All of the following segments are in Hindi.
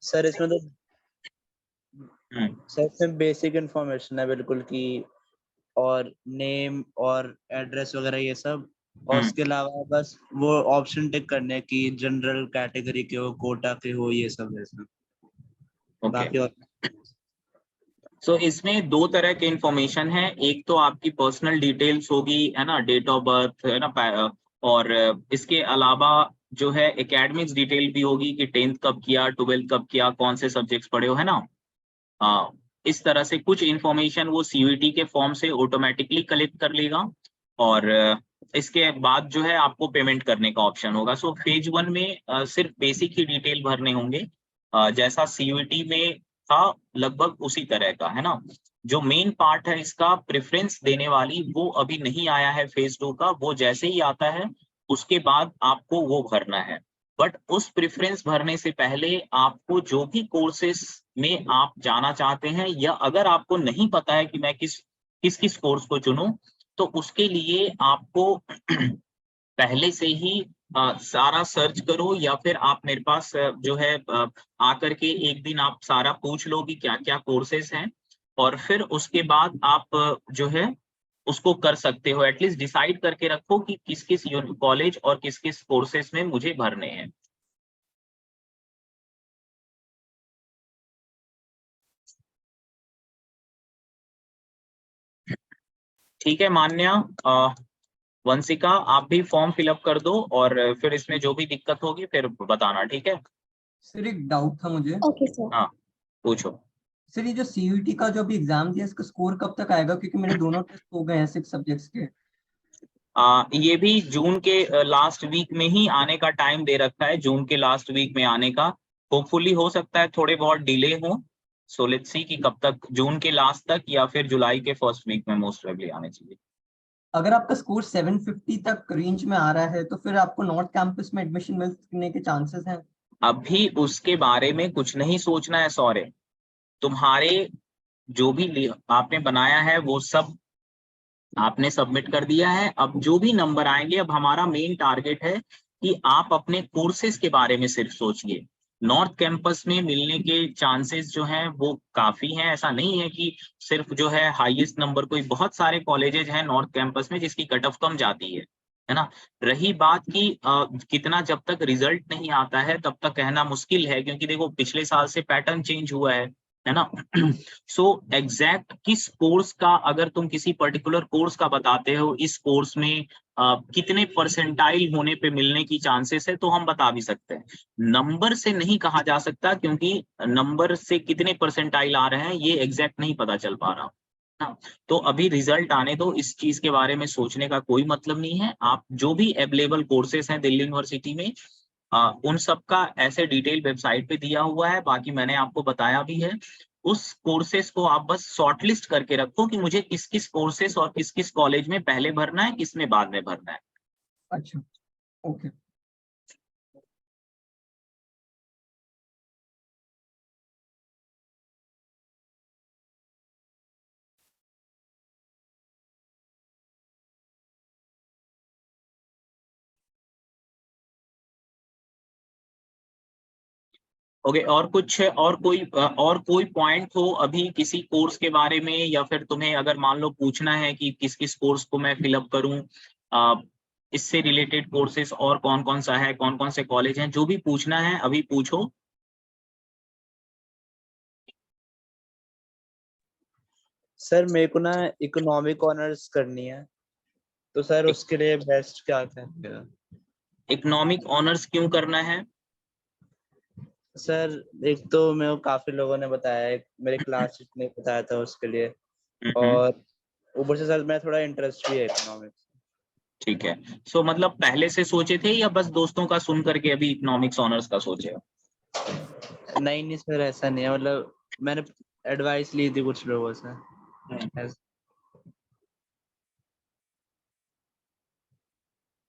सर इसमें तो सर इसमें बेसिक इंफॉर्मेशन है बिल्कुल कि और नेम और एड्रेस वगैरह ये सब, और उसके अलावा बस वो ऑप्शन टिक करने हैं कि जनरल कैटेगरी के हो, कोटा के हो, ये सब है इसमें। बाकी और सो इसमें दो तरह के इंफॉर्मेशन है, एक तो आपकी पर्सनल डिटेल्स होगी, है ना, डेट ऑफ बर्थ, है ना, और इसके अलावा जो है एकेडमिक्स डिटेल भी होगी कि 10th कब किया, 12th कब किया, कौन से सब्जेक्ट्स पढ़े हो, है ना। इस तरह से कुछ इंफॉर्मेशन वो सीयूईटी के फॉर्म से ऑटोमेटिकली कलेक्ट कर लेगा, और इसके बाद जो है आपको पेमेंट करने का ऑप्शन होगा। सो फेज 1 में सिर्फ बेसिक ही डिटेल भरने होंगे, जैसा सीयूईटी में था लगभग उसी तरह का, है ना। जो मेन पार्ट है इसका प्रेफरेंस देने वाली, वो अभी नहीं आया है फेज 2 का, वो जैसे ही आता है उसके बाद आपको वो भरना है। बट उस प्रेफरेंस भरने से पहले आपको जो भी कोर्सेस में आप जाना चाहते हैं, या अगर आपको नहीं पता है कि मैं किस किस कोर्स को चुनूं, तो उसके लिए आपको पहले से ही सारा सर्च करो, या फिर आप मेरे पास जो है आकर के एक दिन आप सारा पूछ लो कि क्या क्या कोर्सेस हैं, और फिर उसके बाद आप जो है उसको कर सकते हो। एटलीस्ट डिसाइड करके रखो कि किस किस कॉलेज और किस किस कोर्सेस में मुझे भरने हैं। ठीक है मान्या, वंशिका आप भी फॉर्म फिलअप कर दो, और फिर इसमें जो भी दिक्कत होगी फिर बताना, ठीक है। सर एक डाउट था मुझे। Okay sir. हाँ पूछो। सर ये जो सीयूईटी का जो अभी एग्जाम दिया इसका स्कोर कब तक आएगा, क्योंकि मेरे दोनों टेस्ट हो गए हैं 6 सब्जेक्ट्स के। ये भी जून के लास्ट वीक में ही आने का टाइम दे रखा है, जून के लास्ट वीक में आने का। होपफुली हो सकता है थोड़े बहुत डिले हो, सो लेट्स सी कि कब तक, जून के लास्ट तक या फिर जुलाई के फर्स्ट वीक में मोस्ट प्रोबेबली आने चाहिए। अगर आपका स्कोर 750 तक रेंज में आ रहा है तो फिर आपको नॉर्थ कैंपस में एडमिशन मिलने के चांसेस हैं? अभी उसके बारे में कुछ नहीं सोचना है सौर्य, तुम्हारे जो भी आपने बनाया है वो सब आपने सबमिट कर दिया है। अब जो भी नंबर आएंगे, अब हमारा मेन टारगेट है कि आप अपने कोर्सेज के बारे में सिर्फ सोचिए। नॉर्थ कैंपस में मिलने के चांसेस जो हैं वो काफी हैं, ऐसा नहीं है कि सिर्फ जो है हाईएस्ट नंबर, कोई बहुत सारे कॉलेजेस हैं नॉर्थ कैंपस में जिसकी कट ऑफ कम जाती है ना। रही बात कि कितना, जब तक रिजल्ट नहीं आता है तब तक कहना मुश्किल है, क्योंकि देखो पिछले साल से पैटर्न चेंज हुआ है ना। सो एग्जैक्ट किस कोर्स का, अगर तुम किसी पर्टिकुलर कोर्स का बताते हो, इस कोर्स में कितने परसेंटाइल होने पे मिलने की चांसेस है, तो हम बता भी सकते हैं। नंबर से नहीं कहा जा सकता, क्योंकि नंबर से कितने परसेंटाइल आ रहे हैं ये एग्जैक्ट नहीं पता चल पा रहा। हाँ, तो अभी रिजल्ट आने दो, इस चीज के बारे में सोचने का कोई मतलब नहीं है। आप जो भी अवेलेबल कोर्सेस हैं दिल्ली यूनिवर्सिटी में, उन सब का ऐसे डिटेल वेबसाइट पे दिया हुआ है, बाकी मैंने आपको बताया भी है। उस कोर्सेस को आप बस शॉर्टलिस्ट करके रखो कि मुझे किस किस कोर्सेस और किस किस कॉलेज में पहले भरना है, किस में बाद में भरना है। अच्छा ओके। ओके, और कुछ, और कोई पॉइंट हो अभी किसी कोर्स के बारे में, या फिर तुम्हें अगर मान लो पूछना है कि किस किस कोर्स को मैं फिलअप करूं, इससे रिलेटेड कोर्सेस और कौन कौन सा है, कौन कौन से कॉलेज हैं, जो भी पूछना है अभी पूछो। सर मेरे को ना इकोनॉमिक ऑनर्स करनी है, तो सर उसके लिए बेस्ट क्या है? इकोनॉमिक ऑनर्स क्यों करना है? सर एक तो मेरे को काफी लोगों ने बताया है, मेरे क्लास ने बताया था उसके लिए, और ऊपर से सर मैं थोड़ा इंटरेस्ट भी है इकोनॉमिक्स। ठीक है, सो मतलब पहले से सोचे थे या बस दोस्तों का सुन करके अभी इकोनॉमिक्स ऑनर्स का सोचे हो? नहीं सर ऐसा नहीं है, मतलब मैंने एडवाइस ली थी कुछ लोगों से।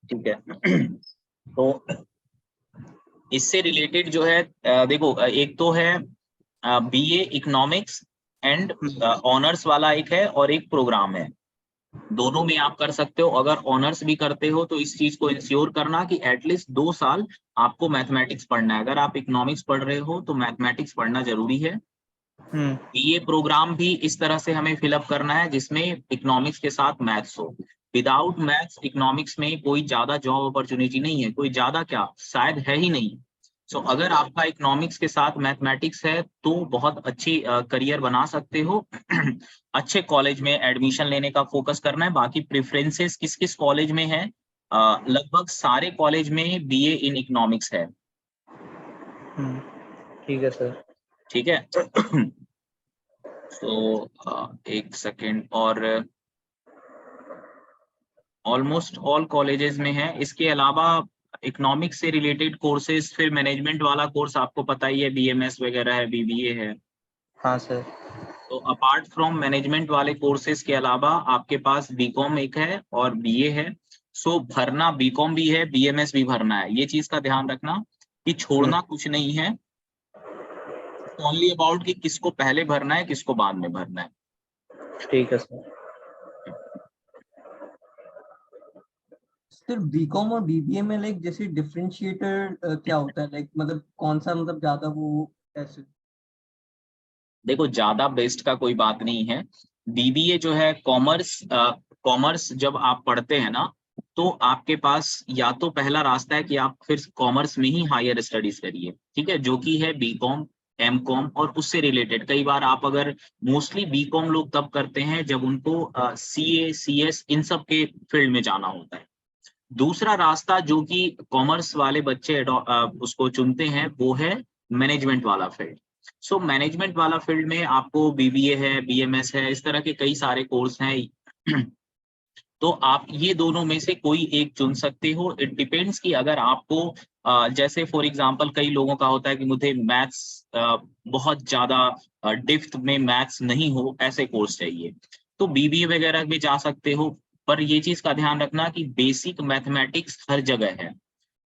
ठीक है। तो इससे रिलेटेड जो है देखो, एक तो है बीए इकोनॉमिक्स एंड ऑनर्स वाला एक है, और एक प्रोग्राम है। दोनों में आप कर सकते हो। अगर ऑनर्स भी करते हो तो इस चीज को इंश्योर करना कि एटलीस्ट 2 साल आपको मैथमेटिक्स पढ़ना है। अगर आप इकोनॉमिक्स पढ़ रहे हो तो मैथमेटिक्स पढ़ना जरूरी है। बीए प्रोग्राम भी इस तरह से हमें फिलअप करना है जिसमें इकोनॉमिक्स के साथ मैथ्स हो। विदाउट मैथ्स इकोनॉमिक्स में कोई ज्यादा जॉब अपॉर्चुनिटी नहीं है, कोई ज्यादा क्या, शायद है ही नहीं। सो अगर आपका इकोनॉमिक्स के साथ मैथमेटिक्स है तो बहुत अच्छी करियर बना सकते हो। अच्छे कॉलेज में एडमिशन लेने का फोकस करना है। बाकी प्रेफरेंसेस किस किस कॉलेज में है, लगभग सारे कॉलेज में बीए इन इकोनॉमिक्स है। ठीक है सर। ठीक है। तो एक सेकेंड, और ऑलमोस्ट ऑल कॉलेजेस में है। इसके अलावा इकोनॉमिक्स से रिलेटेड कोर्सेज, फिर मैनेजमेंट वाला कोर्स आपको पता ही है, बीएमएस वगैरह है, बीबीए है। हाँ सर। तो अपार्ट फ्रॉम मैनेजमेंट वाले कोर्सेज के अलावा आपके पास बीकॉम एक है और बीए है। सो भरना बीकॉम भी है, बीएमएस भी भरना है। ये चीज का ध्यान रखना कि छोड़ना कुछ नहीं है, ओनली अबाउट कि किसको पहले भरना है किसको बाद में भरना है। ठीक है सर। सिर्फ बीकॉम और बीबीए में लाइक जैसे डिफरेंशिएटर क्या होता है, लाइक मतलब कौन सा, मतलब ज्यादा वो ऐसे? देखो ज्यादा बेस्ट का कोई बात नहीं है। बीबीए जो है कॉमर्स, कॉमर्स जब आप पढ़ते हैं ना तो आपके पास या तो पहला रास्ता है कि आप फिर कॉमर्स में ही हायर स्टडीज करिए, ठीक है, जो कि है बीकॉम, एमकॉम और उससे रिलेटेड। कई बार आप अगर, मोस्टली बीकॉम लोग तब करते हैं जब उनको सीए, सीएस इन सब के फील्ड में जाना होता है। दूसरा रास्ता जो कि कॉमर्स वाले बच्चे उसको चुनते हैं वो है मैनेजमेंट वाला फील्ड। सो मैनेजमेंट वाला फील्ड में आपको बीबीए है, बीएमएस है, इस तरह के कई सारे कोर्स हैं। तो आप ये दोनों में से कोई एक चुन सकते हो। इट डिपेंड्स कि अगर आपको जैसे फॉर एग्जांपल कई लोगों का होता है कि मुझे मैथ्स बहुत ज्यादा डेप्थ में मैथ्स नहीं हो, ऐसे कोर्स चाहिए, तो बीबीए वगैरह में जा सकते हो। पर ये चीज का ध्यान रखना कि बेसिक मैथमेटिक्स हर जगह है।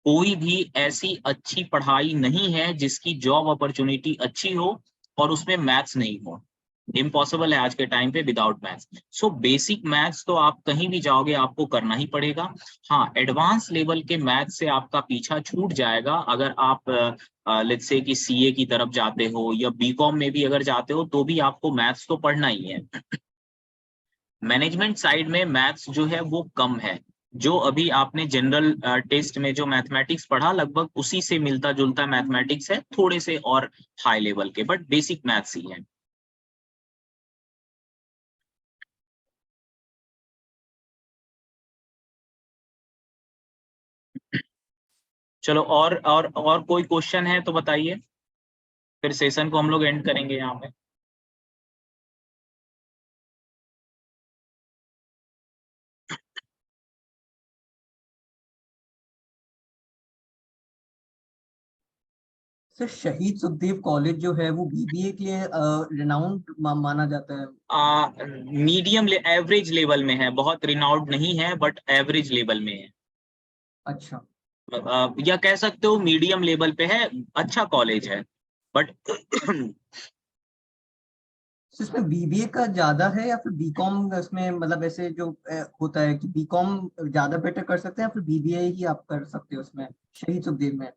कोई भी ऐसी अच्छी पढ़ाई नहीं है जिसकी जॉब अपॉर्चुनिटी अच्छी हो और उसमें मैथ्स नहीं हो। इम्पॉसिबल है आज के टाइम पे without maths. So basic maths तो आप कहीं भी जाओगे आपको करना ही पड़ेगा। हाँ, एडवांस लेवल के मैथ्स से आपका पीछा छूट जाएगा अगर आप लेट्स से कि सीए की तरफ जाते हो या बीकॉम में भी अगर जाते हो तो भी आपको मैथ्स तो पढ़ना ही है। मैनेजमेंट साइड में मैथ्स जो है वो कम है। जो अभी आपने जनरल टेस्ट में जो मैथमेटिक्स पढ़ा लगभग उसी से मिलता जुलता मैथमेटिक्स है, थोड़े से और हाई लेवल के, बट बेसिक मैथ्स ही है। चलो, और कोई क्वेश्चन है तो बताइए, फिर सेशन को हम लोग एंड करेंगे यहाँ पे। सर शहीद सुखदेव कॉलेज जो है वो बीबीए के लिए रिनाउंड माना जाता है? मीडियम एवरेज लेवल में है, बहुत रिनाउंड नहीं है बट एवरेज लेवल में है। अच्छा। या कह सकते हो मीडियम लेवल पे है, अच्छा कॉलेज है बट तो इसमें बीबीए का ज्यादा है या फिर बीकॉम इसमें, मतलब ऐसे जो होता है कि बीकॉम ज्यादा बेटर कर सकते हैं या फिर बीबीए ही आप कर सकते हो उसमें शहीद सुखदेव में?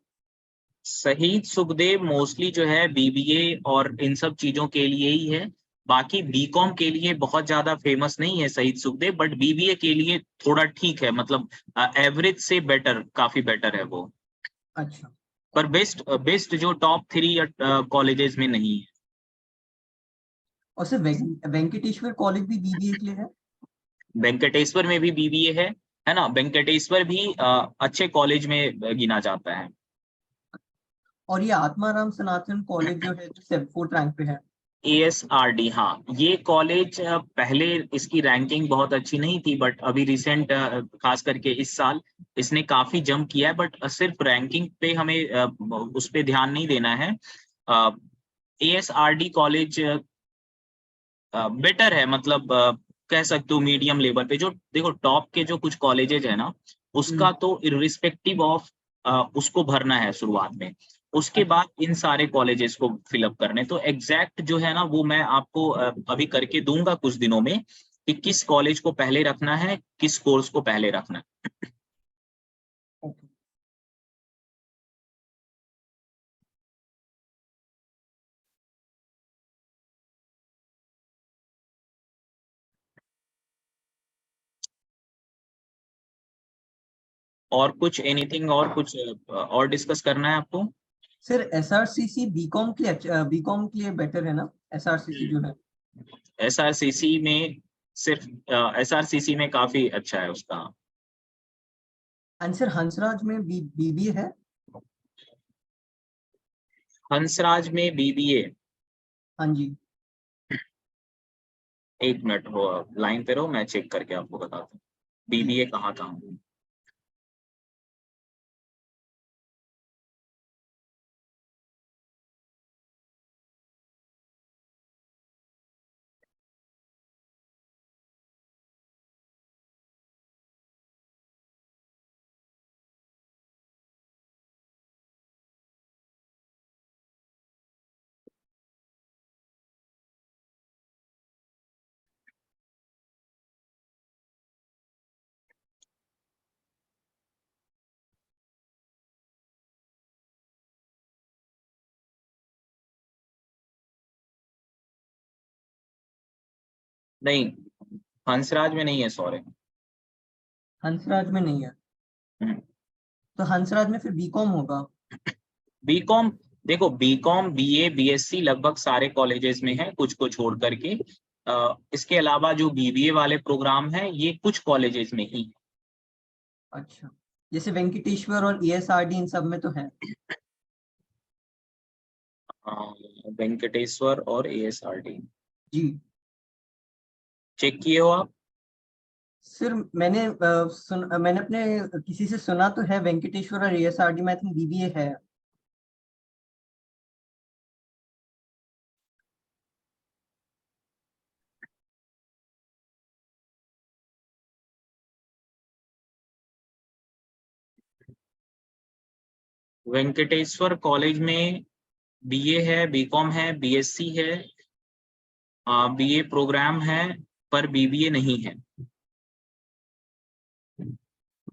शहीद सुखदेव मोस्टली जो है बीबीए और इन सब चीजों के लिए ही है। बाकी बीकॉम के लिए बहुत ज्यादा फेमस नहीं है शहीद सुखदेव, बट बीबीए के लिए थोड़ा ठीक है, मतलब एवरेज से बेटर, काफी बेटर है वो। अच्छा। पर बेस्ट बेस्ट जो टॉप 3 कॉलेजेस में नहीं है। और सिर्फ वेंकटेश्वर कॉलेज भी बीबीए के लिए है? वेंकटेश्वर में भी बीबीए है ना, वेंकटेश्वर भी अच्छे कॉलेज में गिना जाता है। और ये आत्माराम सनातन कॉलेज जो है जो 4th रैंक पे है? ASRD, हाँ, ये कॉलेज पहले इसकी रैंकिंग बहुत अच्छी नहीं थी बट अभी रिसेंट खास करके इस साल इसने काफी जंप किया है। बट सिर्फ रैंकिंग पे हमें उस पे ध्यान नहीं देना है। ASRD कॉलेज बेटर है, मतलब कह सकते हो मीडियम लेवल पे। जो देखो टॉप के जो कुछ कॉलेजेज है ना उसका तो इर्रिस्पेक्टिव ऑफ उसको भरना है शुरुआत में, उसके अच्छा। बाद इन सारे कॉलेजेस को फिलअप करने। तो एग्जैक्ट जो है ना वो मैं आपको अभी करके दूंगा कुछ दिनों में कि किस कॉलेज को पहले रखना है, किस कोर्स को पहले रखना है। ओके। और कुछ एनीथिंग और कुछ और डिस्कस करना है आपको? सर एसआरसीसी बीकॉम के लिए बेटर है ना, एसआरसीसी जो है? एसआरसीसी में सिर्फ एसआरसीसी में काफी अच्छा है उसका। आंसर हंसराज में बीबीए है? हंसराज में बीबीए? हाँ जी। एक मिनट हो, लाइन पे रहो, मैं चेक करके आपको बताता हूँ बीबीए कहाँ कहाँ है। नहीं, हंसराज में नहीं है, सॉरी। हंसराज में नहीं है, तो हंसराज में फिर बीकॉम होगा। बीकॉम, देखो बीकॉम, बीए, बीएससी लगभग सारे कॉलेजेस में है, कुछ को छोड़ करके। इसके अलावा जो बीबीए वाले प्रोग्राम है ये कुछ कॉलेजेस में ही। अच्छा, जैसे वेंकटेश्वर और ईएसआरडी इन सब में तो है। वेंकटेश्वर और एएसआरडी जी चेक किए हो आप? सर, मैंने अपने किसी से सुना तो है, वेंकटेश्वर और ईएसआरडी में आई थिंक बीबीए है। वेंकटेश्वर कॉलेज में बीए है, बीकॉम है, बीएससी है, बीए प्रोग्राम है, पर बीबीए नहीं है।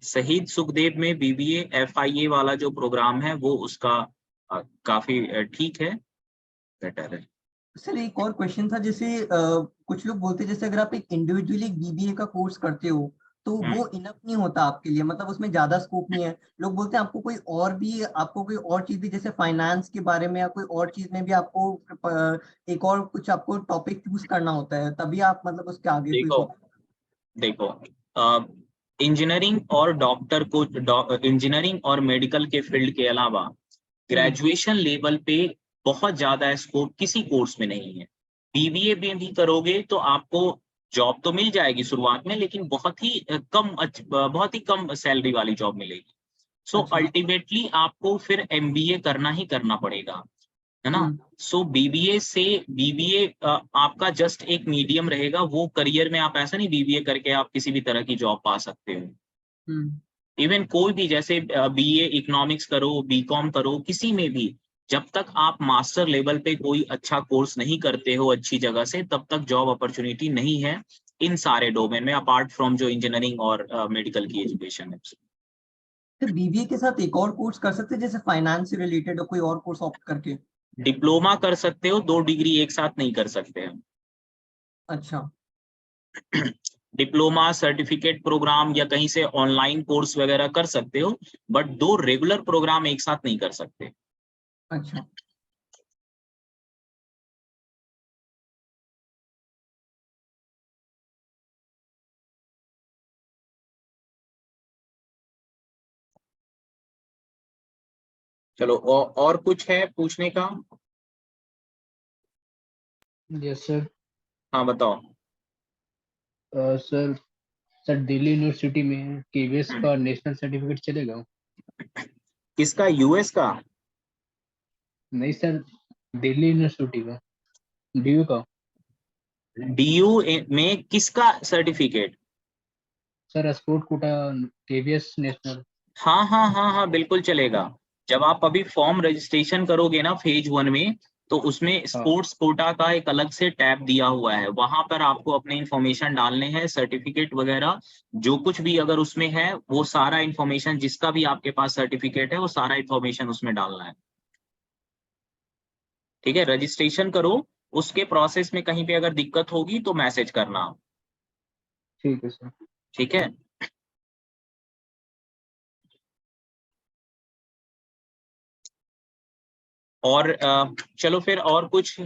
शहीद सुखदेव में बीबीए एफआईए वाला जो प्रोग्राम है वो उसका काफी ठीक है, बेटर है। सर एक और क्वेश्चन था, जैसे कुछ लोग बोलते हैं जैसे अगर आप एक इंडिविजुअली बीबीए का कोर्स करते हो तो वो इनफ नहीं होता आपके लिए, मतलब उसमें ज्यादा स्कोप नहीं है। लोग बोलते हैं आपको कोई और चीज भी, जैसे फाइनेंस के बारे में या कोई और चीज में भी आपको एक और कुछ आपको टॉपिक चूज करना होता है, तभी आप मतलब उसके आगे कोई देखो देखो इंजीनियरिंग और डॉक्टर को, इंजीनियरिंग और मेडिकल के फील्ड के अलावा ग्रेजुएशन लेवल पे बहुत ज्यादा स्कोप किसी कोर्स में नहीं है। बीबीए में भी करोगे तो आपको जॉब तो मिल जाएगी शुरुआत में, लेकिन बहुत ही कम सैलरी वाली जॉब मिलेगी। सो अच्छा। अल्टीमेटली आपको फिर एमबीए करना ही करना पड़ेगा, है ना। हम्म। सो बीबीए आपका जस्ट एक मीडियम रहेगा, वो करियर में आप ऐसा नहीं बीबीए करके आप किसी भी तरह की जॉब पा सकते हो। हम्म। इवन कोई भी, जैसे बीए इकोनॉमिक्स करो, बीकॉम करो, किसी में भी जब तक आप मास्टर लेवल पे कोई अच्छा कोर्स नहीं करते हो अच्छी जगह से, तब तक जॉब अपॉर्चुनिटी नहीं है इन सारे डोमेन में, अपार्ट फ्रॉम जो इंजीनियरिंग और मेडिकल की एजुकेशन है। तो बीबीए के साथ एक और कोर्स कर सकते हैं, जैसे फाइनेंस से रिलेटेड हो कोई और कोर्स ऑप्ट करके? डिप्लोमा कर सकते हो, 2 डिग्री एक साथ नहीं कर सकते हैं। अच्छा। डिप्लोमा, सर्टिफिकेट प्रोग्राम या कहीं से ऑनलाइन कोर्स वगैरह कर सकते हो, बट 2 रेगुलर प्रोग्राम एक साथ नहीं कर सकते। अच्छा। चलो और कुछ है पूछने का? Yes sir. हाँ बताओ। सर सर दिल्ली यूनिवर्सिटी में केवीएस का नेशनल सर्टिफिकेट चलेगा? किसका, यूएस का? नहीं सर, दिल्ली यूनिवर्सिटी का, डीयू का। डीयू में किसका certificate? Sir sport Kota KVS national. हाँ हाँ हाँ हाँ, बिल्कुल चलेगा। जब आप अभी फॉर्म रजिस्ट्रेशन करोगे ना फेज 1 में, तो उसमें स्पोर्ट्स कोटा का एक अलग से टैब दिया हुआ है, वहां पर आपको अपने इंफॉर्मेशन डालने हैं, सर्टिफिकेट वगैरह जो कुछ भी अगर उसमें है वो सारा इंफॉर्मेशन, जिसका भी आपके पास सर्टिफिकेट है वो सारा इंफॉर्मेशन उसमें डालना है। ठीक है, रजिस्ट्रेशन करो, उसके प्रोसेस में कहीं पे अगर दिक्कत होगी तो मैसेज करना। ठीक है सर। ठीक है, और चलो फिर और कुछ।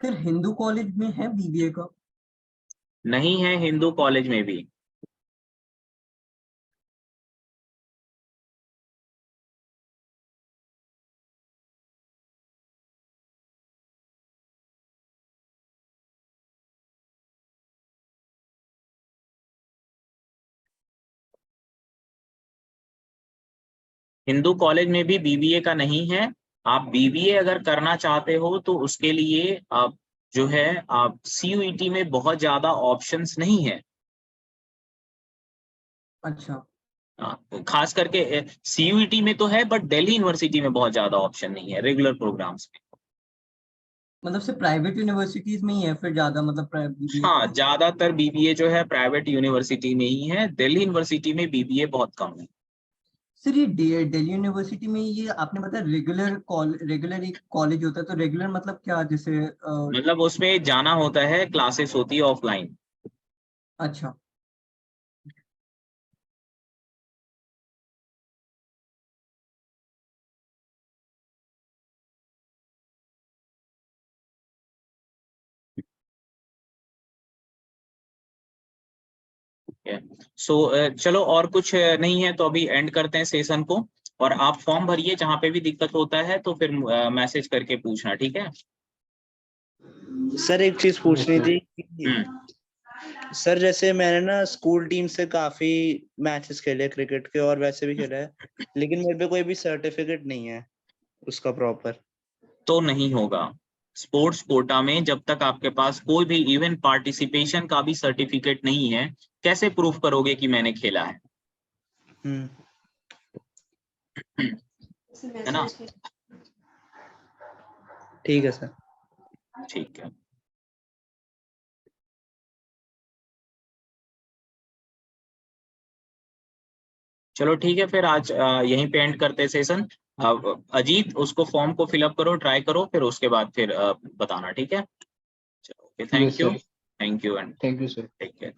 फिर हिंदू कॉलेज में है बीबीए का? नहीं है हिंदू कॉलेज में भी। हिंदू कॉलेज में भी बीबीए का नहीं है। आप बीबीए अगर करना चाहते हो तो उसके लिए आप जो है आप सीयूईटी में बहुत ज्यादा ऑप्शंस नहीं है। अच्छा, खास करके सीयूईटी में तो है, बट दिल्ली यूनिवर्सिटी में बहुत ज्यादा ऑप्शन नहीं है रेगुलर प्रोग्राम्स में। मतलब सिर्फ प्राइवेट यूनिवर्सिटीज में ही है फिर ज्यादा, मतलब बीबीए हाँ, का? ज्यादातर बीबीए जो है प्राइवेट यूनिवर्सिटी में ही है, दिल्ली यूनिवर्सिटी में बीबीए बहुत कम है। सर ये दिल्ली यूनिवर्सिटी में ये आपने बताया रेगुलर एक कॉलेज होता है, तो रेगुलर मतलब क्या, जैसे मतलब उसमें जाना होता है, क्लासेस होती है ऑफलाइन। अच्छा। सो चलो, और कुछ नहीं है तो अभी एंड करते हैं सेशन को, और आप फॉर्म भरिए, जहाँ पे भी दिक्कत होता है तो फिर मैसेज करके पूछना, ठीक है। सर एक चीज पूछनी थी कि सर जैसे मैंने ना स्कूल टीम से काफी मैचेस खेले क्रिकेट के और वैसे भी खेला है, लेकिन मेरे पे कोई भी सर्टिफिकेट नहीं है उसका प्रॉपर। तो नहीं होगा स्पोर्ट्स कोटा में जब तक आपके पास कोई भी इवन पार्टिसिपेशन का भी सर्टिफिकेट नहीं है, कैसे प्रूफ करोगे कि मैंने खेला है? है ना? ठीक है सर। ठीक है, चलो ठीक है, फिर आज यहीं पे एंड करते हैं सेशन। अजीत, उसको फॉर्म को फिलअप करो, ट्राई करो, फिर उसके बाद फिर बताना, ठीक है। चलो, okay, yes thank you. Sir. Thank you and thank you sir. Take care.